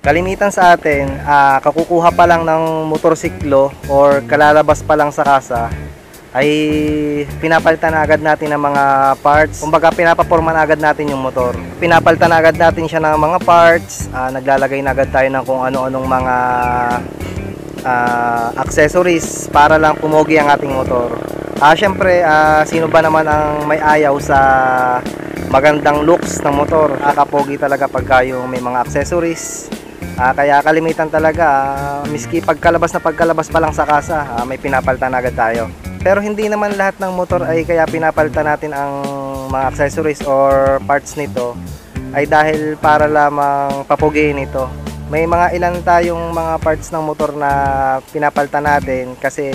Kalimitan sa atin, kakukuha pa lang ng motorsiklo or kalalabas pa lang sa kasa, ay pinapalitan na agad natin ng mga parts. Kumbaga pinapaporma na agad natin yung motor. Pinapalitan na agad natin siya ng mga parts, naglalagay na agad tayo ng kung ano-anong mga accessories para lang pumogi ang ating motor. Syempre, sino ba naman ang may ayaw sa magandang looks ng motor? Kapogi talaga pagka yung may mga accessories. Kaya kalimitan talaga, miski pagkalabas pa lang sa kasa, may pinapalitan agad tayo. Pero hindi naman lahat ng motor ay kaya pinapalitan natin ang mga accessories or parts nito ay dahil para lamang papugiin ito. May mga ilan tayong mga parts ng motor na pinapalitan natin kasi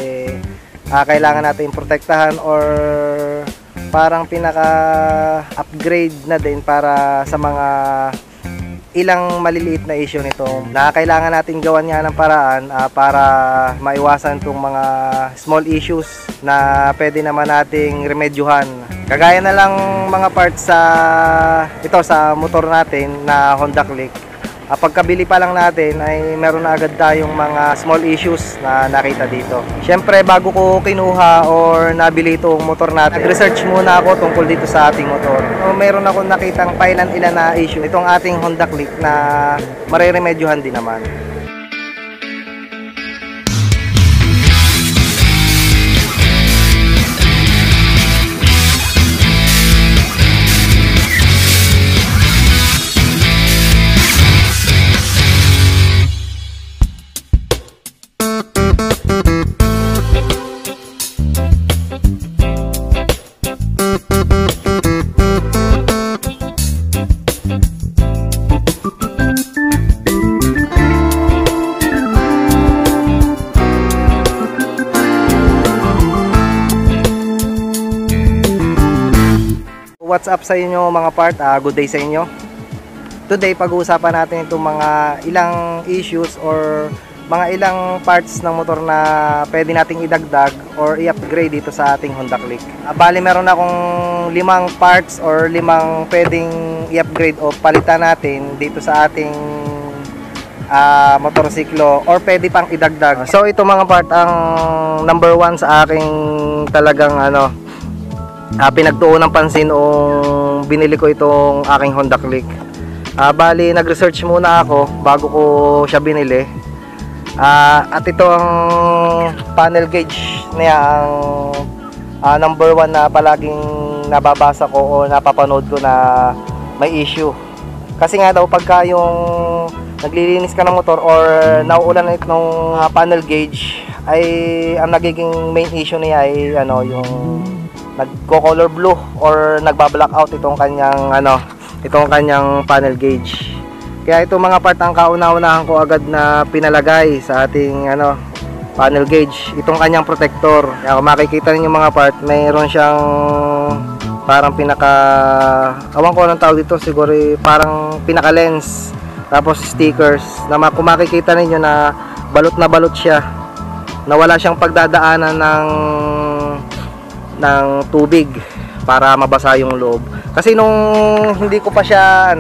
kailangan natin protektahan or parang pinaka-upgrade na din para sa mga ilang maliliit na issue nito na kailangan natin gawan nga ng paraan para maiwasan itong mga small issues na pwede naman nating remedyohan. Kagaya na lang mga parts sa motor natin na Honda Click. Pagkabili pa lang natin ay meron na agad tayong mga small issues na nakita dito. Siyempre bago ko kinuha or nabili itong motor natin, nag-research muna ako tungkol dito sa ating motor. So, meron ako nakitang pailan-ilan na issue itong ating Honda Click na mareremedyohan din naman. What's up sa inyo mga part? Good day sa inyo. Today pag-uusapan natin itong mga ilang issues or mga ilang parts ng motor na pwede nating idagdag or i-upgrade dito sa ating Honda Click. Bali meron akong 5 parts or 5 pwedeng i-upgrade o palitan natin dito sa ating motorsiklo or pwede pang idagdag. So ito mga part ang number 1 sa aking talagang pinagtuon ng pansin o binili ko itong aking Honda Click. Bali nag-research muna ako bago ko siya binili. At ito ang panel gauge niya ang number 1 na palaging nababasa ko o napapanood ko na may issue. Kasi nga daw pagka yung naglilinis ka ng motor or nauulan na itong panel gauge ay ang nagiging main issue niya ay yung nagko-color blue or nagba-blackout itong kanyang panel gauge. Kaya itong mga part ang kauna-unahan ko agad na pinalagay sa ating panel gauge, itong kanyang protector. Kaya kung makikita niyo mga part, mayroon siyang parang awan ko anong tawag dito, siguro parang pinaka-lens, tapos stickers na kung makikita niyo na balot siya, na wala siyang pagdadaanan ng tubig para mabasa yung loob. Kasi nung hindi ko pa siya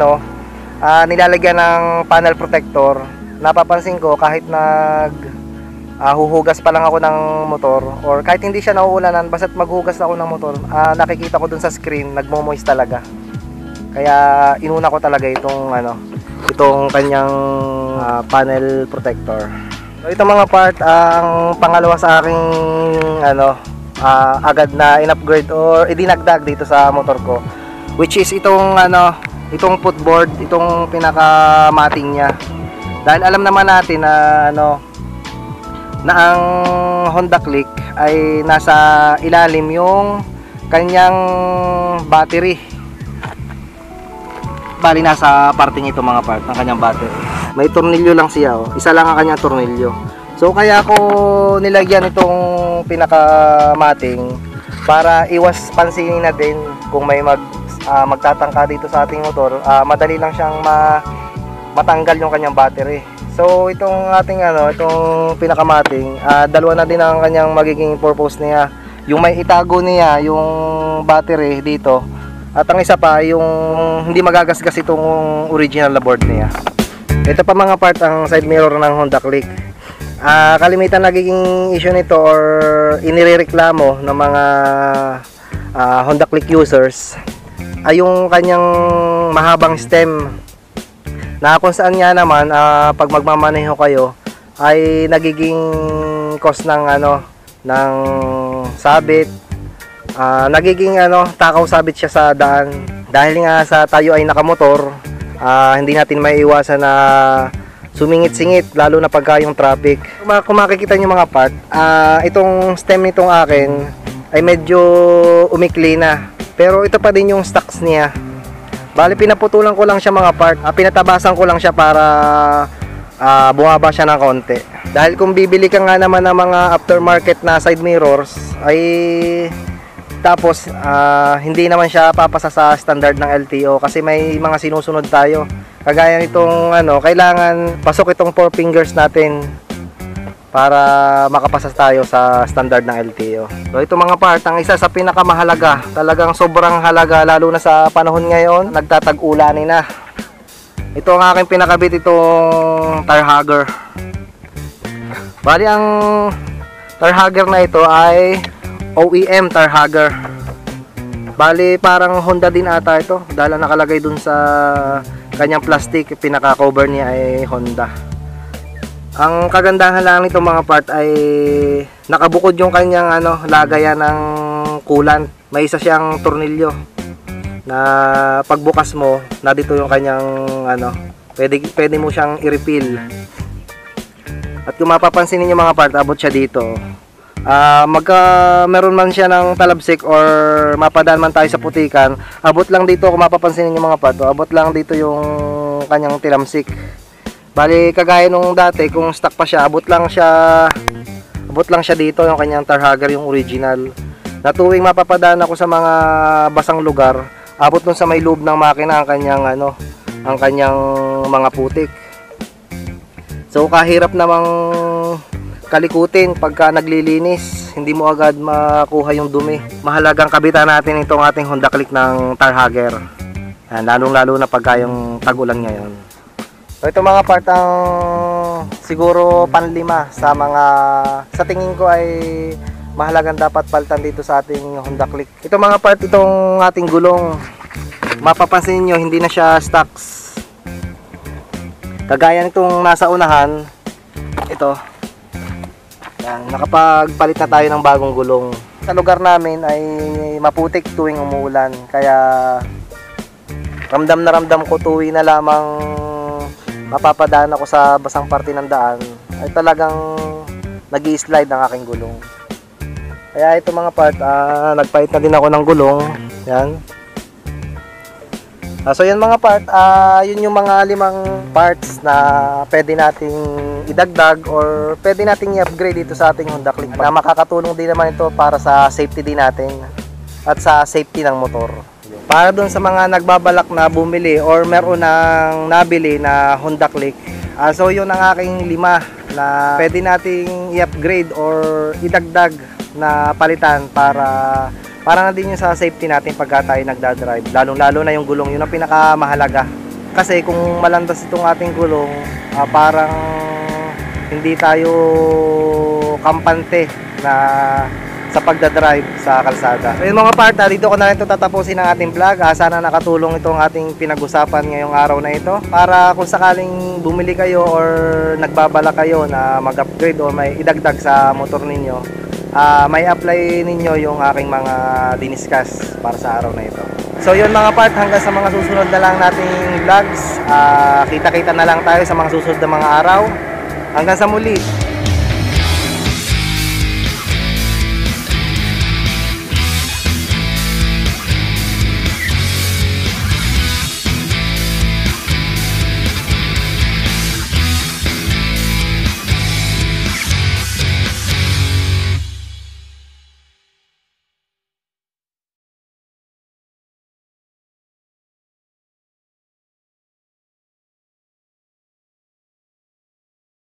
nilalagyan ng panel protector, napapansin ko kahit huhugas pa lang ako ng motor or kahit hindi siya nauulanan, basta't maghugas ako ng motor, nakikita ko dun sa screen nagmo-moist talaga. Kaya inuna ko talaga itong kanyang panel protector. So ito mga part ang pangalawa sa aking agad na in-upgrade or idinagdag dito sa motor ko, which is itong footboard, itong pinaka-matting niya. Dahil alam naman natin na ang Honda Click ay nasa ilalim yung kanyang battery. Bali nasa parting ito mga part ng kanyang battery. May tornilyo lang siya, isa lang ang kanyang tornilyo. So kaya ako nilagyan itong pinaka-matting para iwas pansinin na din kung may magtatangka dito sa ating motor, madali lang siyang matanggal yung kanyang battery. So itong ating itong pinaka-matting, dalawa na din ang kanyang magiging purpose niya. Yung may itago niya yung battery dito, at ang isa pa yung hindi magagasgas itong original na board niya. Ito pa mga part ang side mirror ng Honda Click. Kalimitan nagiging issue nito or inirereklamo ng mga Honda Click users ay yung kanyang mahabang stem, na kung saan nga naman pag magmamaneho kayo ay nagiging cause ng ng sabit, nagiging takaw sabit siya sa daan dahil nga sa tayo ay nakamotor. Hindi natin maiiwasan na sumingit-singit lalo na pagka yung traffic. Kung makikita nyo mga part, itong stem nitong akin ay medyo umikli na, pero ito pa din yung stocks niya. Bali pinaputulan ko lang siya mga part, pinatabasan ko lang siya para bumaba siya ng konti. Dahil kung bibili ka nga naman ng mga aftermarket na side mirrors ay tapos hindi naman siya papasa sa standard ng LTO kasi may mga sinusunod tayo. Kagaya nitong kailangan pasok itong 4 fingers natin para makapasa tayo sa standard ng LTO. So ito mga part, ang isa sa pinakamahalaga, talagang sobrang halaga lalo na sa panahon ngayon, nagtatag-ulanin na. Ito ang aking pinakabit, itong tire hugger. Bali ang tire hugger na ito ay OEM tire hugger. Bali parang Honda din ata ito dahil nakalagay dun sa kanyang plastic, pinaka-cover niya ay Honda. Ang kagandahan lang nito mga part ay nakabukod yung kanyang lagayan ng coolant. May isa siyang tornilyo na pagbukas mo, na dito yung kanyang pwede mo siyang i-refill. At kung mapapansin niyo mga part, abot siya dito. Meron man siya ng talabsik or mapadaan man tayo sa putikan, abot lang dito. Kung mapapansin niyo mga part, abot lang dito yung kanyang tilamsik. Bali kagaya nung dati, kung stock pa siya, abot lang siya dito yung kanyang tire hugger, yung original. Na tuwing mapapadaan ako sa mga basang lugar, abot dun sa may loob ng makina ang kanyang mga putik. So kahirap namang kalikutin pagka naglilinis, hindi mo agad makuha yung dumi. Mahalagang kabitan natin itong ating Honda Click ng tire hugger. Lalong-lalo na pagka yung tag-ulan ngayon. So ito mga part ang siguro panlima sa tingin ko ay mahalagang dapat palitan dito sa ating Honda Click. Ito mga part, itong ating gulong, mapapansin niyo hindi na siya stocks. Kagaya nitong nasa unahan, ito. Yan, nakapagpalit na tayo ng bagong gulong. Sa lugar namin ay maputik tuwing umuulan, kaya ramdam na ramdam ko tuwing na lamang mapapadaan ako sa basang parte ng daan ay talagang nag-i-slide ang aking gulong. Kaya ito mga part, nagpalit na din ako ng gulong. Yan. So yan mga part, yun yung mga 5 parts na pwede nating idagdag or pwede nating i-upgrade dito sa ating Honda Click, na makakatulong din naman ito para sa safety din natin at sa safety ng motor. Para dun sa mga nagbabalak na bumili or meron nang nabili na Honda Click, so yun ang aking 5 na pwede nating i-upgrade or idagdag na palitan para na din yung sa safety natin pagka tayo nagdadrive. Lalo na yung gulong, yun ang pinakamahalaga. Kasi kung malandas itong ating gulong, parang hindi tayo kampante na sa pagdadrive sa kalsada. So yung mga part, dito ko na rin tatapusin ang ating vlog. Sana nakatulong itong ating pinag-usapan ngayong araw na ito, para kung sakaling bumili kayo or nagbabala kayo na mag-upgrade o may idagdag sa motor ninyo, may apply ninyo yung aking mga diniscuss para sa araw na ito. So yun mga part, hanggang sa mga susunod na lang nating vlogs. Kita-kita na lang tayo sa mga susunod na mga araw. Hanggang sa muli.